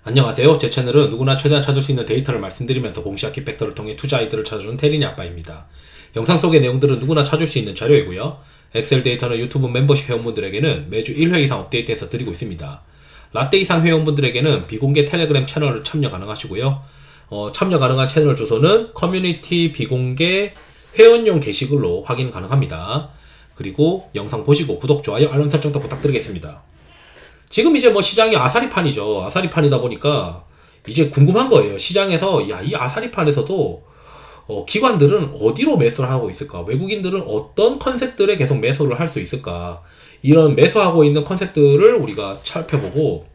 안녕하세요. 제 채널은 누구나 최대한 찾을 수 있는 데이터를 말씀드리면서 공시 아키팩터를 통해 투자 아이디어를 찾아주는 테린이 아빠입니다. 영상 속의 내용들은 누구나 찾을 수 있는 자료이고요. 엑셀 데이터는 유튜브 멤버십 회원분들에게는 매주 1회 이상 업데이트해서 드리고 있습니다. 라떼 이상 회원분들에게는 비공개 텔레그램 채널을 참여 가능하시고요. 참여 가능한 채널 주소는 커뮤니티 비공개 회원용 게시글로 확인 가능합니다. 그리고 영상 보시고 구독, 좋아요, 알람 설정도 부탁드리겠습니다. 지금 이제 뭐 시장이 아사리판이죠. 아사리판이다 보니까 이제 궁금한 거예요. 시장에서 이 아사리판에서도 기관들은 어디로 매수를 하고 있을까? 외국인들은 어떤 컨셉들에 계속 매수를 할 수 있을까? 이런 매수하고 있는 컨셉들을 우리가 살펴보고,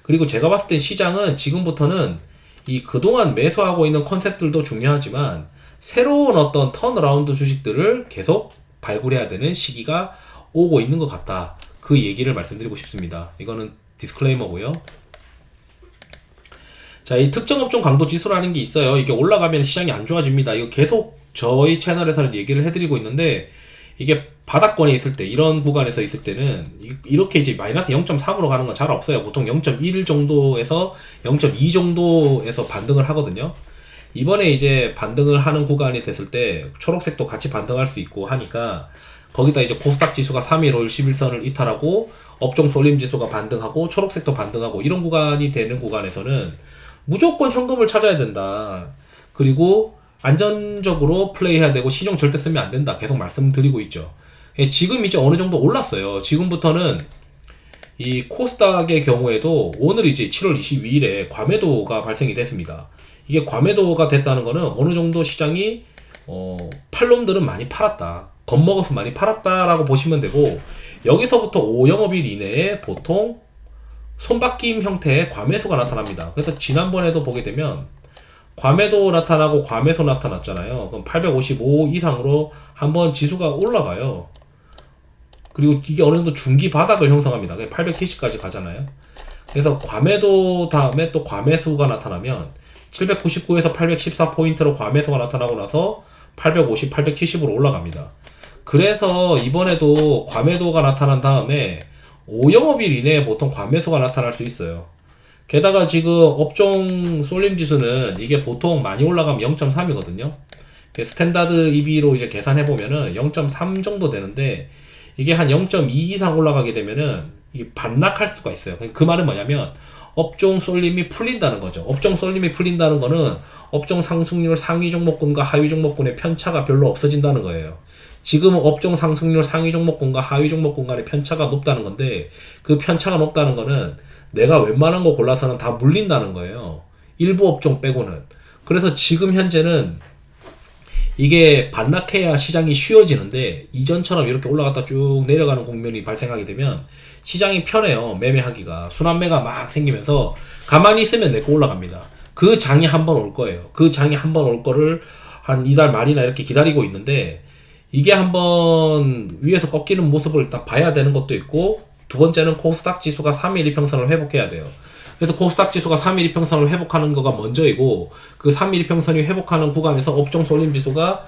그리고 제가 봤을 땐 시장은 지금부터는 이 그동안 매수하고 있는 컨셉들도 중요하지만 새로운 어떤 턴어라운드 주식들을 계속 발굴해야 되는 시기가 오고 있는 것 같다. 그 얘기를 말씀드리고 싶습니다. 이거는 디스클레이머고요. 자, 이 특정 업종 강도 지수라는 게 있어요. 이게 올라가면 시장이 안 좋아집니다. 이거 계속 저희 채널에서는 얘기를 해드리고 있는데, 이게 바닥권에 있을 때, 이런 구간에서 있을 때는 이렇게 이제 마이너스 0.3으로 가는 건 잘 없어요. 보통 0.1 정도에서 0.2 정도에서 반등을 하거든요. 이번에 이제 반등을 하는 구간이 됐을 때 초록색도 같이 반등할 수 있고 하니까, 거기다 이제 코스닥 지수가 3일, 5일, 11선을 이탈하고 업종 쏠림 지수가 반등하고 초록색도 반등하고 이런 구간이 되는 구간에서는 무조건 현금을 찾아야 된다. 그리고 안전적으로 플레이해야 되고 신용 절대 쓰면 안 된다. 계속 말씀드리고 있죠. 지금 이제 어느 정도 올랐어요. 지금부터는 이 코스닥의 경우에도 오늘 이제 7월 22일에 과매도가 발생이 됐습니다. 이게 과매도가 됐다는 거는 어느 정도 시장이 팔놈들은 많이 팔았다. 겁먹어서 많이 팔았다라고 보시면 되고, 여기서부터 5영업일 이내에 보통 손바뀜 형태의 과매수가 나타납니다. 그래서 지난번에도 보게 되면 과매도 나타나고 과매수 나타났잖아요. 그럼 855 이상으로 한번 지수가 올라가요. 그리고 이게 어느 정도 중기 바닥을 형성합니다. 870까지 가잖아요. 그래서 과매도 다음에 또 과매수가 나타나면 799에서 814포인트로 과매수가 나타나고 나서 850, 870으로 올라갑니다. 그래서 이번에도 과매도가 나타난 다음에 5영업일 이내에 보통 과매수가 나타날 수 있어요. 게다가 지금 업종 쏠림 지수는 이게 보통 많이 올라가면 0.3이거든요. 스탠다드 EB로 이제 계산해보면은 0.3 정도 되는데, 이게 한 0.2 이상 올라가게 되면은 이게 반락할 수가 있어요. 그 말은 뭐냐면 업종 쏠림이 풀린다는 거죠. 업종 쏠림이 풀린다는 거는 업종 상승률 상위 종목군과 하위 종목군의 편차가 별로 없어진다는 거예요. 지금 업종 상승률 상위 종목군과 하위 종목군 간의 편차가 높다는 건데, 그 편차가 높다는 거는 내가 웬만한 거 골라서는 다 물린다는 거예요. 일부 업종 빼고는. 그래서 지금 현재는 이게 반락해야 시장이 쉬워지는데, 이전처럼 이렇게 올라갔다 쭉 내려가는 국면이 발생하게 되면 시장이 편해요. 매매하기가. 순환매가 막 생기면서 가만히 있으면 내거 올라갑니다. 그 장이 한 번 올 거예요. 그 장이 한 번 올 거를 한 이달 말이나 이렇게 기다리고 있는데, 이게 한번 위에서 꺾이는 모습을 일단 봐야 되는 것도 있고, 두 번째는 코스닥 지수가 3일 이평선을 회복해야 돼요. 그래서 코스닥 지수가 3일 이평선을 회복하는 거가 먼저이고, 그 3일 이평선이 회복하는 구간에서 업종 쏠림 지수가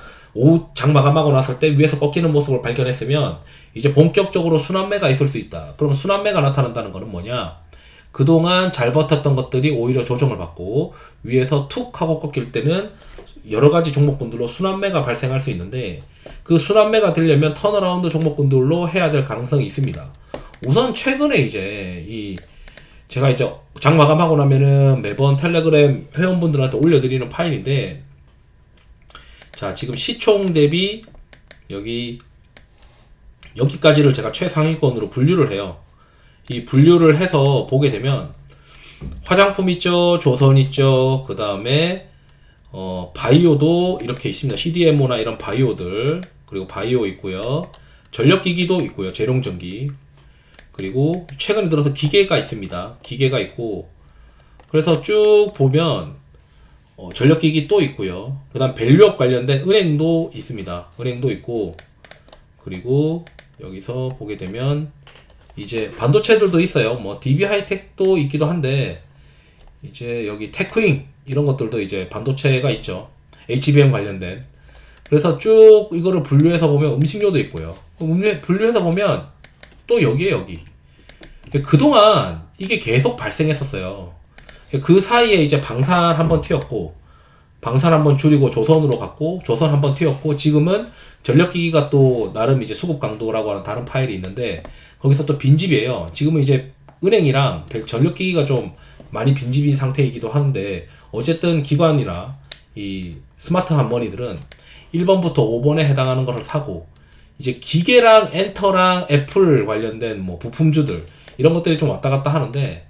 장 마감하고 났을 때 위에서 꺾이는 모습을 발견했으면 이제 본격적으로 순환매가 있을 수 있다. 그러면 순환매가 나타난다는 거는 뭐냐? 그동안 잘 버텼던 것들이 오히려 조정을 받고 위에서 툭 하고 꺾일 때는 여러 가지 종목군들로 순환매가 발생할 수 있는데, 그 순환매가 되려면 턴어라운드 종목군들로 해야 될 가능성이 있습니다. 우선 최근에 이제 제가 이제 장 마감하고 나면은 매번 텔레그램 회원분들한테 올려드리는 파일인데, 자, 지금 시총 대비 여기까지를 제가 최상위권으로 분류를 해요. 이 분류를 해서 보게 되면 화장품 있죠, 조선 있죠, 그 다음에 바이오도 이렇게 있습니다. CDMO나 이런 바이오들, 그리고 바이오 있고요, 전력기기도 있고요, 재룡전기, 그리고 최근에 들어서 기계가 있습니다. 기계가 있고, 그래서 쭉 보면 전력기기 또 있고요, 그 다음 밸류업 관련된 은행도 있습니다. 은행도 있고, 그리고 여기서 보게 되면 이제 반도체들도 있어요. 뭐 DB 하이텍도 있기도 한데, 이제 여기 테크잉 이런 것들도 이제 반도체가 있죠. HBM 관련된. 그래서 쭉 이거를 분류해서 보면 음식료도 있고요. 분류해서 보면 또 여기에 여기. 그동안 이게 계속 발생했었어요. 그 사이에 이제 방산 한번 튀었고, 방산 한번 줄이고 조선으로 갔고, 조선 한번 튀었고, 지금은 전력기기가 또 나름 이제 수급 강도라고 하는 다른 파일이 있는데, 거기서 또 빈집이에요. 지금은 이제 은행이랑 전력기기가 좀 많이 빈집인 상태이기도 하는데, 어쨌든 기관이나 이 스마트한 머니들은 1번부터 5번에 해당하는 것을 사고, 이제 기계랑 엔터랑 애플 관련된 뭐 부품주들 이런 것들이 좀 왔다 갔다 하는데,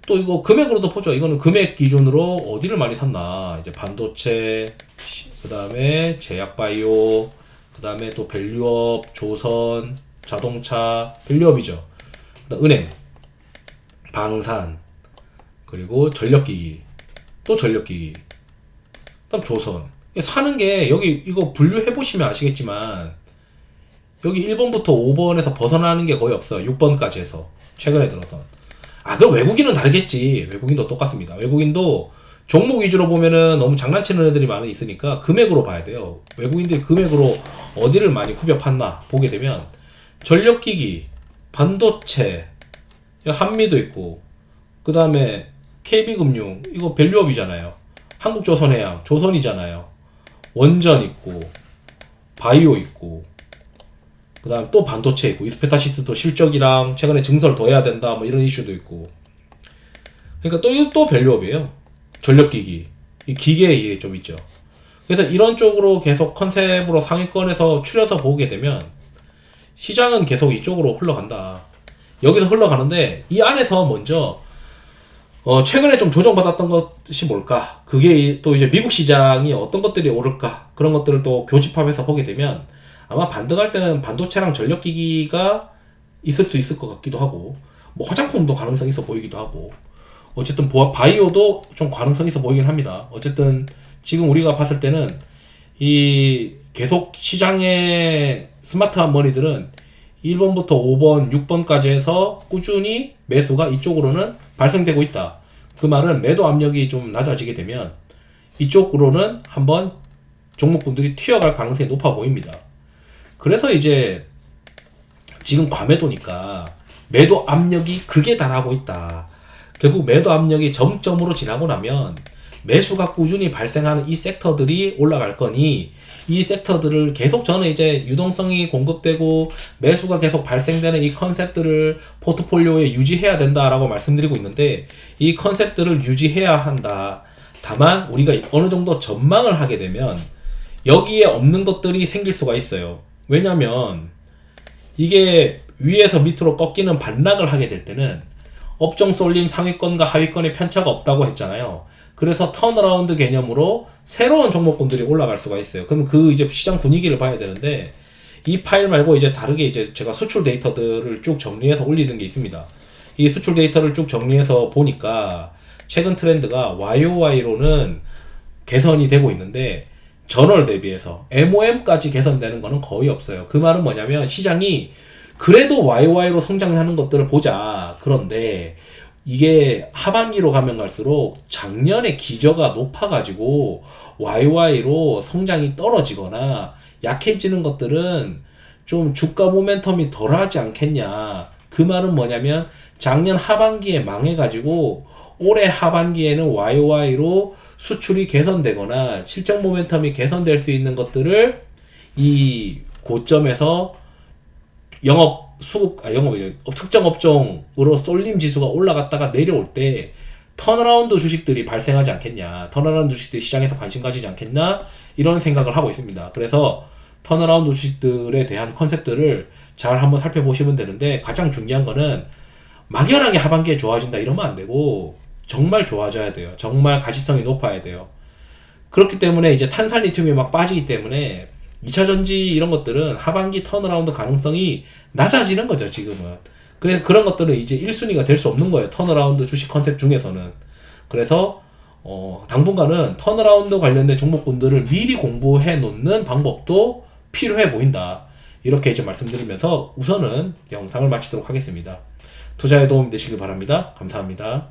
또 이거 금액으로도 보죠. 이거는 금액 기준으로 어디를 많이 샀나. 이제 반도체, 그 다음에 제약바이오, 그 다음에 또 밸류업, 조선, 자동차, 밸류업이죠. 그다음 은행, 방산, 그리고 전력기기, 또 전력기기, 그다음 조선. 사는 게 여기 이거 분류해 보시면 아시겠지만 여기 1번부터 5번에서 벗어나는 게 거의 없어요. 6번까지 해서 최근에 들어서. 그럼 외국인은 다르겠지. 외국인도 똑같습니다. 외국인도 종목 위주로 보면은 너무 장난치는 애들이 많이 있으니까 금액으로 봐야 돼요. 외국인들이 금액으로 어디를 많이 후벼 팠나 보게 되면 전력기기, 반도체, 한미도 있고, 그 다음에 KB금융, 이거 밸류업이잖아요. 한국조선해양, 조선이잖아요. 원전 있고, 바이오 있고, 그 다음 또 반도체 있고, 이스페타시스도 실적이랑 최근에 증설 더 해야 된다, 뭐 이런 이슈도 있고. 그러니까 또 밸류업이에요. 전력기기. 이 기계에 좀 있죠. 그래서 이런 쪽으로 계속 컨셉으로 상위권에서 추려서 보게 되면 시장은 계속 이쪽으로 흘러간다. 여기서 흘러가는데 이 안에서 먼저 최근에 좀 조정받았던 것이 뭘까? 그게 또 이제 미국 시장이 어떤 것들이 오를까? 그런 것들을 또 교집합해서 보게 되면 아마 반등할 때는 반도체랑 전력기기가 있을 수 있을 것 같기도 하고, 뭐 화장품도 가능성 있어 보이기도 하고, 어쨌든 바이오도 좀 가능성 있어 보이긴 합니다. 어쨌든 지금 우리가 봤을 때는 이 계속 시장의 스마트한 머니들은 1번부터 5번, 6번까지 해서 꾸준히 매수가 이쪽으로는 발생되고 있다. 그 말은 매도 압력이 좀 낮아지게 되면 이쪽으로는 한번 종목군들이 튀어갈 가능성이 높아 보입니다. 그래서 이제 지금 과매도니까 매도 압력이 극에 달하고 있다. 결국 매도 압력이 정점으로 지나고 나면 매수가 꾸준히 발생하는 이 섹터들이 올라갈 거니, 이 섹터들을 계속 저는 이제 유동성이 공급되고 매수가 계속 발생되는 이 컨셉들을 포트폴리오에 유지해야 된다라고 말씀드리고 있는데, 이 컨셉들을 유지해야 한다. 다만 우리가 어느 정도 전망을 하게 되면 여기에 없는 것들이 생길 수가 있어요. 왜냐면 이게 위에서 밑으로 꺾이는 반락을 하게 될 때는 업종 쏠림 상위권과 하위권의 편차가 없다고 했잖아요. 그래서 턴어라운드 개념으로 새로운 종목군들이 올라갈 수가 있어요. 그럼 그 이제 시장 분위기를 봐야 되는데, 이 파일 말고 이제 다르게 이제 제가 수출 데이터들을 쭉 정리해서 올리는 게 있습니다. 이 수출 데이터를 쭉 정리해서 보니까 최근 트렌드가 YOY로는 개선이 되고 있는데 전월 대비해서 MOM까지 개선되는 거는 거의 없어요. 그 말은 뭐냐면 시장이 그래도 YOY로 성장하는 것들을 보자. 그런데 이게 하반기로 가면 갈수록 작년에 기저가 높아가지고 YOY로 성장이 떨어지거나 약해지는 것들은 좀 주가 모멘텀이 덜하지 않겠냐. 그 말은 뭐냐면 작년 하반기에 망해가지고 올해 하반기에는 YOY로 수출이 개선되거나 실적 모멘텀이 개선될 수 있는 것들을 이 고점에서 특정 업종으로 쏠림 지수가 올라갔다가 내려올 때 턴어라운드 주식들이 발생하지 않겠냐, 턴어라운드 주식들이 시장에서 관심 가지지 않겠나, 이런 생각을 하고 있습니다. 그래서 턴어라운드 주식들에 대한 컨셉들을 잘 한번 살펴보시면 되는데, 가장 중요한 거는 막연하게 하반기에 좋아진다 이러면 안 되고 정말 좋아져야 돼요. 정말 가시성이 높아야 돼요. 그렇기 때문에 이제 탄산 리튬이 막 빠지기 때문에 2차 전지 이런 것들은 하반기 턴어라운드 가능성이 낮아지는 거죠, 지금은. 그래서 그런 것들은 이제 1순위가 될 수 없는 거예요, 턴어라운드 주식 컨셉 중에서는. 그래서 당분간은 턴어라운드 관련된 종목군들을 미리 공부해 놓는 방법도 필요해 보인다. 이렇게 이제 말씀드리면서 우선은 영상을 마치도록 하겠습니다. 투자에 도움이 되시길 바랍니다. 감사합니다.